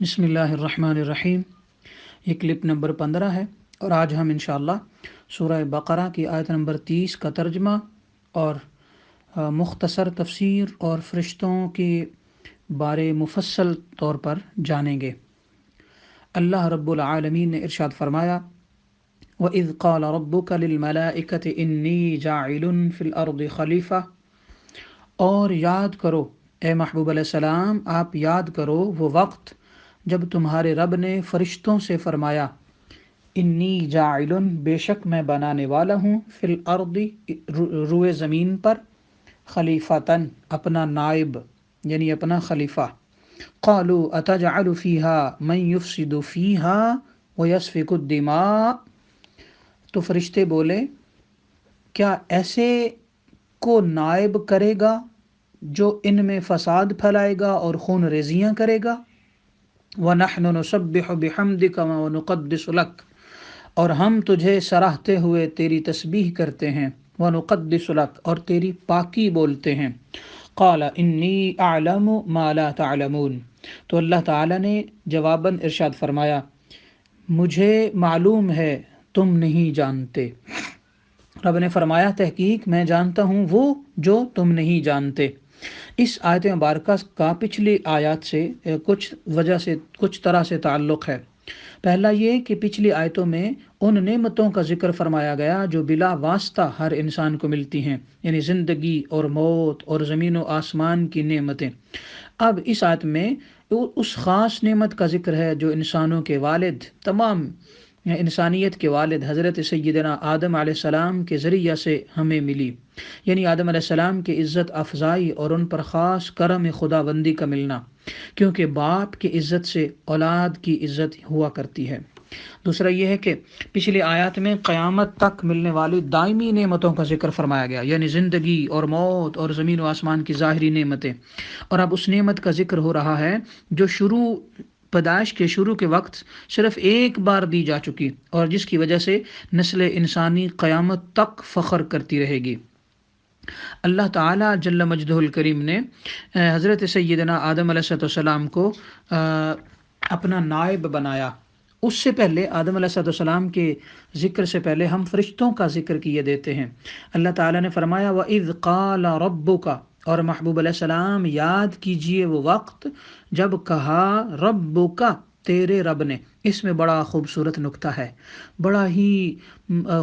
بسم اللہ الرحمن الرحیم۔ یہ کلپ نمبر 15 ہے اور آج ہم انشاءاللہ سورہ بقرہ کی آیت نمبر 30 کا ترجمہ اور مختصر تفسیر اور فرشتوں کے بارے مفصل طور پر جانیں گے۔ اللہ رب العالمین نے ارشاد فرمایا، وَإِذْ قَالَ رَبُّكَ لِلْمَلَائِكَةِ إِنِّي جَاعِلٌ فِي الْأَرْضِ خَلِيفَةً، اور یاد کرو اے محبوب علیہ السلام، آپ یاد کرو وہ وقت جب تمہارے رب نے فرشتوں سے فرمایا، انی جاعلن، بے شک میں بنانے والا ہوں، فی الارض، روئے زمین پر، خلیفتاً، اپنا نائب یعنی اپنا خلیفہ۔ قالوا اتجعل فیہا من یفسد فیہا ویسفک الدماء، تو فرشتے بولے کیا ایسے کو نائب کرے گا جو ان میں فساد پھیلائے گا اور خون ریزیاں کرے گا؟ وَنَحْنُ نُسَبِّحُ بِحَمْدِكَ وَنُقَدِّسُ لَكَ، اور ہم تجھے سراہتے ہوئے تیری تسبیح کرتے ہیں، وَنُقَدِّسُ لَكَ، اور تیری پاکی بولتے ہیں۔ قَالَ إِنِّي أَعْلَمُ مَا لَا تَعْلَمُونَ، تو اللہ تعالیٰ نے جواباً ارشاد فرمایا، مجھے معلوم ہے تم نہیں جانتے۔ رب نے فرمایا، تحقیق میں جانتا ہوں وہ جو تم نہیں جانتے۔ اس آیت مبارکہ کا پچھلی آیات سے کچھ طرح سے تعلق ہے۔ پہلا یہ کہ پچھلی آیتوں میں ان نعمتوں کا ذکر فرمایا گیا جو بلا واسطہ ہر انسان کو ملتی ہیں، یعنی زندگی اور موت اور زمین و آسمان کی نعمتیں۔ اب اس آیت میں اس خاص نعمت کا ذکر ہے جو انسانوں کے والد، تمام انسانیت کے والد حضرت سیدنا آدم علیہ السلام کے ذریعہ سے ہمیں ملی، یعنی آدم علیہ السلام کی عزت افزائی اور ان پر خاص کرم خدا بندی کا ملنا، کیونکہ باپ کی عزت سے اولاد کی عزت ہوا کرتی ہے۔ دوسرا یہ ہے کہ پچھلی آیات میں قیامت تک ملنے والی دائمی نعمتوں کا ذکر فرمایا گیا، یعنی زندگی اور موت اور زمین و آسمان کی ظاہری نعمتیں، اور اب اس نعمت کا ذکر ہو رہا ہے جو پیدائش کے شروع کے وقت صرف ایک بار دی جا چکی اور جس کی وجہ سے نسل انسانی قیامت تک فخر کرتی رہے گی۔ اللہ تعالیٰ جل مجدہ الکریم نے حضرت سیدنا آدم علیہ السلام کو اپنا نائب بنایا۔ اس سے پہلے آدم علیہ السلام کے ذکر سے پہلے ہم فرشتوں کا ذکر کیے دیتے ہیں۔ اللہ تعالیٰ نے فرمایا، وَإِذْ قَالَ رَبُّكَ، اور محبوب علیہ السلام یاد کیجئے وہ وقت جب کہا ربک، تیرے رب نے۔ اس میں بڑا خوبصورت نکتہ ہے، بڑا ہی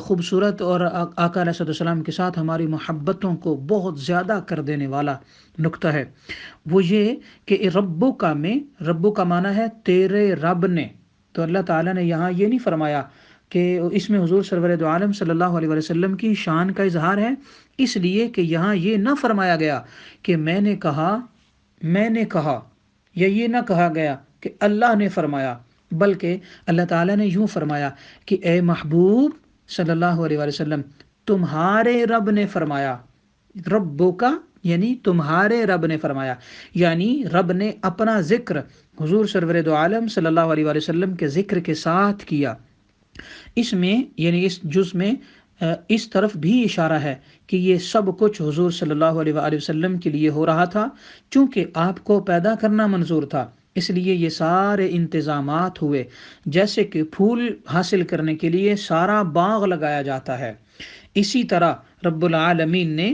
خوبصورت اور آقا علیہ السلام کے ساتھ ہماری محبتوں کو بہت زیادہ کر دینے والا نکتہ ہے۔ وہ یہ کہ ربو کا معنی ہے تیرے رب نے۔ تو اللہ تعالیٰ نے یہاں یہ نہیں فرمایا کہ اس میں حضور سرور دو عالم صلی اللہ علیہ وسلم کی شان کا اظہار ہے، اس لیے کہ یہاں یہ نہ فرمایا گیا کہ میں نے کہا یا یہ نہ کہا گیا کہ اللہ نے فرمایا، بلکہ اللہ تعالیٰ نے یوں فرمایا کہ اے محبوب صلی اللہ علیہ وسلم، تمہارے رب نے فرمایا۔ ربو کا یعنی تمہارے رب نے فرمایا، یعنی رب نے اپنا ذکر حضور سرور دو عالم صلی اللہ علیہ وسلم کے ذکر کے ساتھ کیا۔ اس میں یعنی اس جز میں اس طرف بھی اشارہ ہے کہ یہ سب کچھ حضور صلی اللہ علیہ وسلم کے لیے ہو رہا تھا، چونکہ آپ کو پیدا کرنا منظور تھا، اس لیے یہ سارے انتظامات ہوئے، جیسے کہ پھول حاصل کرنے کے لیے سارا باغ لگایا جاتا ہے۔ اسی طرح رب العالمین نے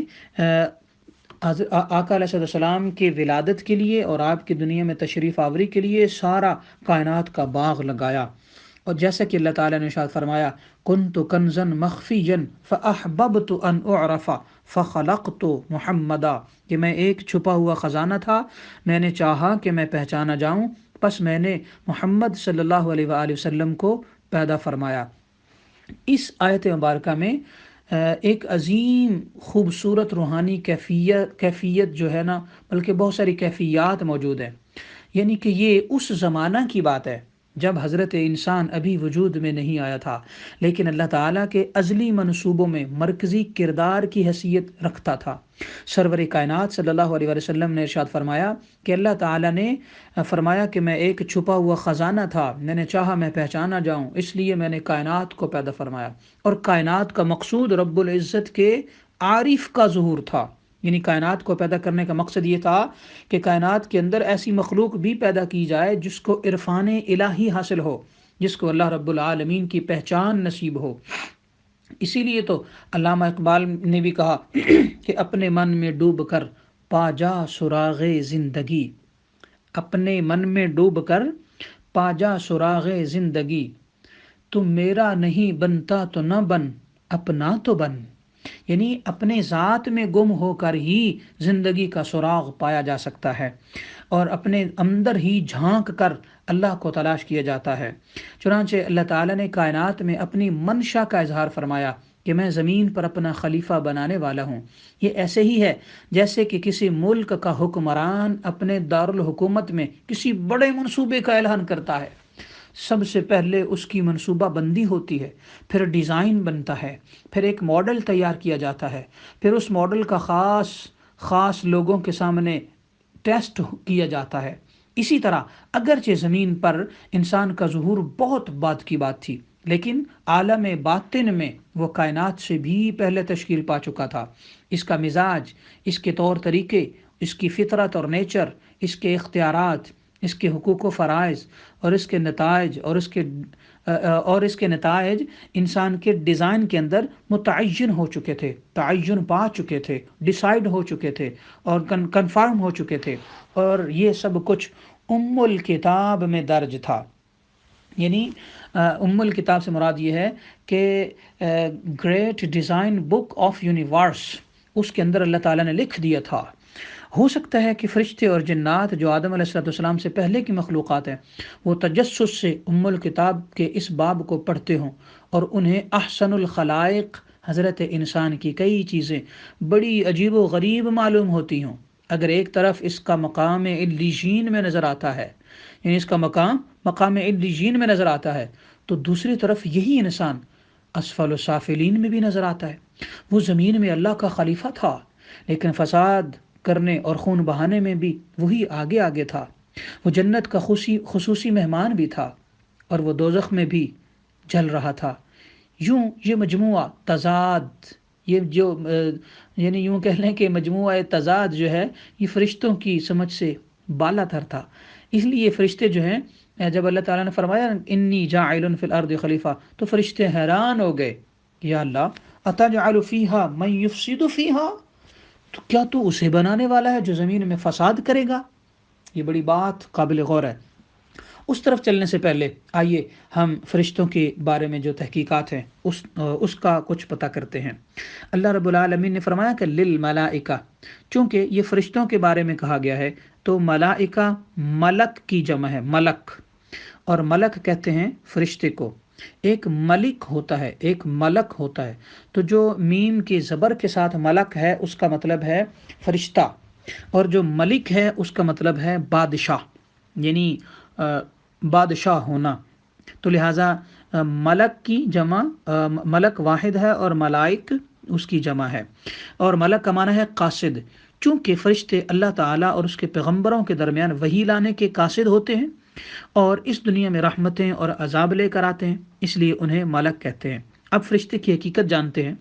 آقا علیہ السلام کے ولادت کے لیے اور آپ کی دنیا میں تشریف آوری کے لیے سارا کائنات کا باغ لگایا۔ اور جیسا کہ اللہ تعالیٰ نے ارشاد فرمایا، کنت کنزا مخفیا فاحببت ان اعرف فخلقت محمدا، کہ میں ایک چھپا ہوا خزانہ تھا، میں نے چاہا کہ میں پہچانا جاؤں، پس میں نے محمد صلی اللہ علیہ وآلہ وسلم کو پیدا فرمایا۔ اس آیت مبارکہ میں ایک عظیم خوبصورت روحانی کیفیت جو ہے نا، بلکہ بہت ساری کیفیات موجود ہیں، یعنی کہ یہ اس زمانہ کی بات ہے جب حضرت انسان ابھی وجود میں نہیں آیا تھا، لیکن اللہ تعالیٰ کے ازلی منصوبوں میں مرکزی کردار کی حیثیت رکھتا تھا۔ سرور کائنات صلی اللہ علیہ وسلم نے ارشاد فرمایا کہ اللہ تعالیٰ نے فرمایا کہ میں ایک چھپا ہوا خزانہ تھا، میں نے چاہا میں پہچانا جاؤں، اس لیے میں نے کائنات کو پیدا فرمایا، اور کائنات کا مقصود رب العزت کے عارف کا ظہور تھا، یعنی کائنات کو پیدا کرنے کا مقصد یہ تھا کہ کائنات کے اندر ایسی مخلوق بھی پیدا کی جائے جس کو عرفان الہی حاصل ہو، جس کو اللہ رب العالمین کی پہچان نصیب ہو۔ اسی لیے تو علامہ اقبال نے بھی کہا کہ اپنے من میں ڈوب کر پا جا سراغ زندگی، اپنے من میں ڈوب کر پا جا سراغ زندگی، تم میرا نہیں بنتا تو نہ بن، اپنا تو بن۔ یعنی اپنے ذات میں گم ہو کر ہی زندگی کا سراغ پایا جا سکتا ہے، اور اپنے اندر ہی جھانک کر اللہ کو تلاش کیا جاتا ہے۔ چنانچہ اللہ تعالیٰ نے کائنات میں اپنی منشا کا اظہار فرمایا کہ میں زمین پر اپنا خلیفہ بنانے والا ہوں۔ یہ ایسے ہی ہے جیسے کہ کسی ملک کا حکمران اپنے دارالحکومت میں کسی بڑے منصوبے کا اعلان کرتا ہے۔ سب سے پہلے اس کی منصوبہ بندی ہوتی ہے، پھر ڈیزائن بنتا ہے، پھر ایک ماڈل تیار کیا جاتا ہے، پھر اس ماڈل کا خاص لوگوں کے سامنے ٹیسٹ کیا جاتا ہے۔ اسی طرح اگرچہ زمین پر انسان کا ظہور بہت بعد کی بات تھی، لیکن عالم باطن میں وہ کائنات سے بھی پہلے تشکیل پا چکا تھا۔ اس کا مزاج، اس کے طور طریقے، اس کی فطرت اور نیچر، اس کے اختیارات، اس کے حقوق و فرائض اور اس کے نتائج اس کے نتائج انسان کے ڈیزائن کے اندر متعین ہو چکے تھے، تعین پا چکے تھے، ڈیسائیڈ ہو چکے تھے اور کنفرم ہو چکے تھے، اور یہ سب کچھ ام الکتاب میں درج تھا۔ یعنی ام الکتاب سے مراد یہ ہے کہ great design book of universe, اس کے اندر اللہ تعالیٰ نے لکھ دیا تھا۔ ہو سکتا ہے کہ فرشتے اور جنات جو آدم علیہ السلام سے پہلے کی مخلوقات ہیں، وہ تجسس سے ام الکتاب کے اس باب کو پڑھتے ہوں اور انہیں احسن الخلائق حضرت انسان کی کئی چیزیں بڑی عجیب و غریب معلوم ہوتی ہوں۔ اگر ایک طرف اس کا مقام علیین میں نظر آتا ہے، یعنی اس کا مقام علیین میں نظر آتا ہے، تو دوسری طرف یہی انسان اسفل و سافلین میں بھی نظر آتا ہے۔ وہ زمین میں اللہ کا خلیفہ تھا، لیکن فساد کرنے اور خون بہانے میں بھی وہی آگے تھا۔ وہ جنت کا خصوصی مہمان بھی تھا، اور وہ دوزخ میں بھی جل رہا تھا۔ یوں یہ مجموعہ تضاد، یعنی یوں کہہ لیں کہ مجموعہ تضاد جو ہے، یہ فرشتوں کی سمجھ سے بالا تر تھا۔ اس لیے فرشتے جو ہیں، جب اللہ تعالیٰ نے فرمایا انی جاعل فی الارض خلیفہ، تو فرشتے حیران ہو گئے کہ یا اللہ اتجعل فیہا من یفسد فیہا، تو کیا تو اسے بنانے والا ہے جو زمین میں فساد کرے گا؟ یہ بڑی بات قابل غور ہے۔ اس طرف چلنے سے پہلے آئیے ہم فرشتوں کے بارے میں جو تحقیقات ہیں اس کا کچھ پتہ کرتے ہیں۔ اللہ رب العالمین نے فرمایا کہ للملائکہ، چونکہ یہ فرشتوں کے بارے میں کہا گیا ہے تو ملائکہ ملک کی جمع ہے، ملک، اور ملک کہتے ہیں فرشتے کو۔ ایک ملک ہوتا ہے، ایک ملک ہوتا ہے، تو جو میم کے زبر کے ساتھ ملک ہے اس کا مطلب ہے فرشتہ، اور جو ملک ہے اس کا مطلب ہے بادشاہ، یعنی بادشاہ ہونا۔ تو لہٰذا ملک کی جمع ملک واحد ہے اور ملائک اس کی جمع ہے، اور ملک کا معنی ہے قاصد۔ چونکہ فرشتے اللہ تعالیٰ اور اس کے پیغمبروں کے درمیان وحی لانے کے قاصد ہوتے ہیں اور اس دنیا میں رحمتیں اور عذاب لے کر آتے ہیں، اس لیے انہیں ملک کہتے ہیں۔ اب فرشتے کی حقیقت جانتے ہیں۔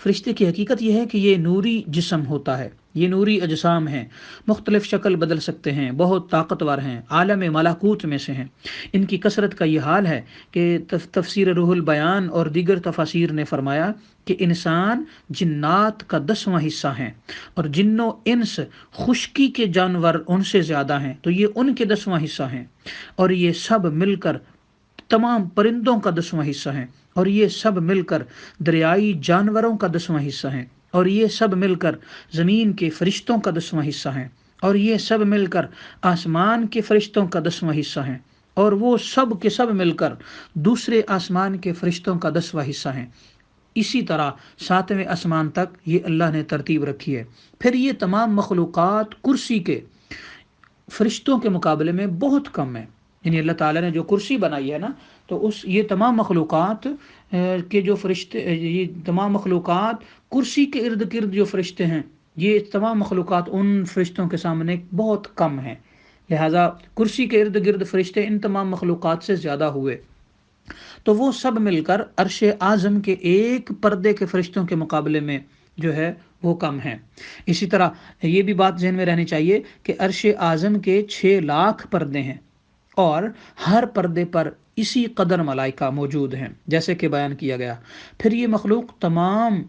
فرشتے کی حقیقت یہ ہے کہ یہ نوری جسم ہوتا ہے، یہ نوری اجسام ہیں، مختلف شکل بدل سکتے ہیں، بہت طاقتور ہیں، عالم ملکوت میں سے ہیں۔ ان کی کثرت کا یہ حال ہے کہ تفسیر روح البیان اور دیگر تفاسیر نے فرمایا کہ انسان جنات کا 10واں حصہ ہیں، اور جن و انس خشکی کے جانور ان سے زیادہ ہیں، تو یہ ان کے 10واں حصہ ہیں، اور یہ سب مل کر تمام پرندوں کا 10واں حصہ ہیں، اور یہ سب مل کر دریائی جانوروں کا 10واں حصہ ہیں، اور یہ سب مل کر زمین کے فرشتوں کا 10واں حصہ ہیں، اور یہ سب مل کر آسمان کے فرشتوں کا 10واں حصہ ہیں، اور وہ سب کے سب مل کر دوسرے آسمان کے فرشتوں کا 10واں حصہ ہیں۔ اسی طرح 7ویں آسمان تک یہ اللہ نے ترتیب رکھی ہے۔ پھر یہ تمام مخلوقات کرسی کے فرشتوں کے مقابلے میں بہت کم ہے، یعنی اللہ تعالیٰ نے جو کرسی بنائی ہے نا، تو یہ تمام مخلوقات کے جو فرشتے، یہ تمام مخلوقات کرسی کے ارد گرد جو فرشتے ہیں، یہ تمام مخلوقات ان فرشتوں کے سامنے بہت کم ہیں، لہٰذا کرسی کے ارد گرد فرشتے ان تمام مخلوقات سے زیادہ ہوئے۔ تو وہ سب مل کر عرش اعظم کے ایک پردے کے فرشتوں کے مقابلے میں جو ہے وہ کم ہیں۔ اسی طرح یہ بھی بات ذہن میں رہنی چاہیے کہ عرش اعظم کے 6 لاکھ پردے ہیں اور ہر پردے پر اسی قدر ملائکہ موجود ہیں جیسے کہ بیان کیا گیا۔ پھر یہ مخلوق تمام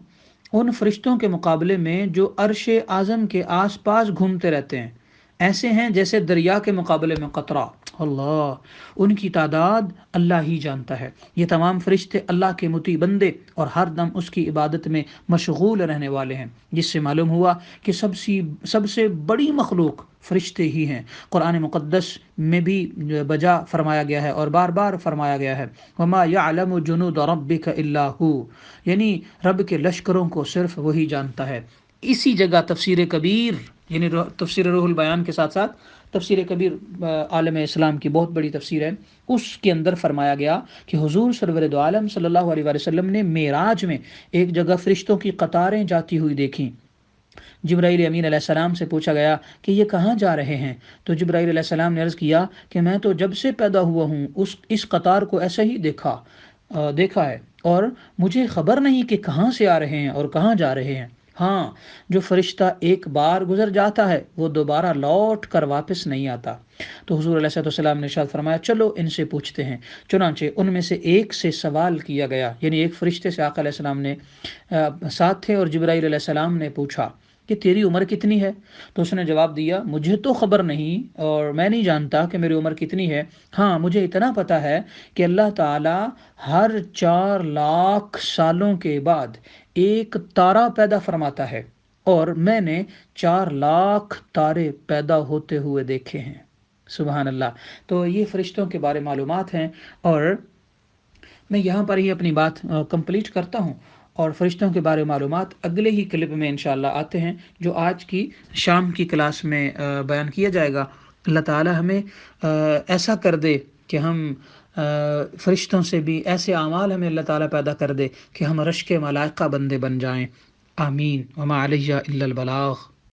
ان فرشتوں کے مقابلے میں جو عرش اعظم کے آس پاس گھومتے رہتے ہیں ایسے ہیں جیسے دریا کے مقابلے میں قطرہ۔ اللہ، ان کی تعداد اللہ ہی جانتا ہے۔ یہ تمام فرشتے اللہ کے مطیع بندے اور ہر دم اس کی عبادت میں مشغول رہنے والے ہیں، جس سے معلوم ہوا کہ سب سے بڑی مخلوق فرشتے ہی ہیں۔ قرآن مقدس میں بھی بجا فرمایا گیا ہے اور بار بار فرمایا گیا ہے، وَمَا يَعْلَمُ جُنُودَ رَبِّكَ إِلَّا هُوَ، یعنی رب کے لشکروں کو صرف وہی جانتا ہے۔ اسی جگہ تفسیر کبیر یعنی تفسیر روح البیان کے ساتھ ساتھ تفسیر کبیر عالم اسلام کی بہت بڑی تفسیر ہے، اس کے اندر فرمایا گیا کہ حضور سرور دو عالم صلی اللہ علیہ وسلم نے معراج میں ایک جگہ فرشتوں کی قطاریں جاتی ہوئی دیکھیں۔ جبرائیل امین علیہ السلام سے پوچھا گیا کہ یہ کہاں جا رہے ہیں؟ تو جبرائیل علیہ السلام نے عرض کیا کہ میں تو جب سے پیدا ہوا ہوں اس قطار کو ایسے ہی دیکھا ہے اور مجھے خبر نہیں کہ کہاں سے آ رہے ہیں اور کہاں جا رہے ہیں۔ ہاں، جو فرشتہ ایک بار گزر جاتا ہے وہ دوبارہ لوٹ کر واپس نہیں آتا۔ تو حضور علیہ السلام نے ارشاد فرمایا چلو ان سے پوچھتے ہیں۔ چنانچہ ان میں سے ایک سے سوال کیا گیا، یعنی ایک فرشتے سے آقا علیہ السلام نے ساتھ تھے اور جبرائیل علیہ السلام نے پوچھا کہ تیری عمر کتنی ہے؟ تو اس نے جواب دیا مجھے تو خبر نہیں اور میں نہیں جانتا کہ میری عمر کتنی ہے، ہاں مجھے اتنا پتا ہے کہ اللہ تعالی ہر 4 لاکھ سالوں کے بعد ایک تارہ پیدا فرماتا ہے اور میں نے 4 لاکھ تارے پیدا ہوتے ہوئے دیکھے ہیں۔ سبحان اللہ۔ تو یہ فرشتوں کے بارے معلومات ہیں اور میں یہاں پر ہی اپنی بات کمپلیٹ کرتا ہوں، اور فرشتوں کے بارے معلومات اگلے ہی کلپ میں انشاءاللہ آتے ہیں جو آج کی شام کی کلاس میں بیان کیا جائے گا۔ اللہ تعالی ہمیں ایسا کر دے کہ ہم فرشتوں سے بھی ایسے اعمال ہمیں اللہ تعالیٰ پیدا کر دے کہ ہم رشک ملائکہ بندے بن جائیں۔ آمین۔ وما علیہ الا البلاغ۔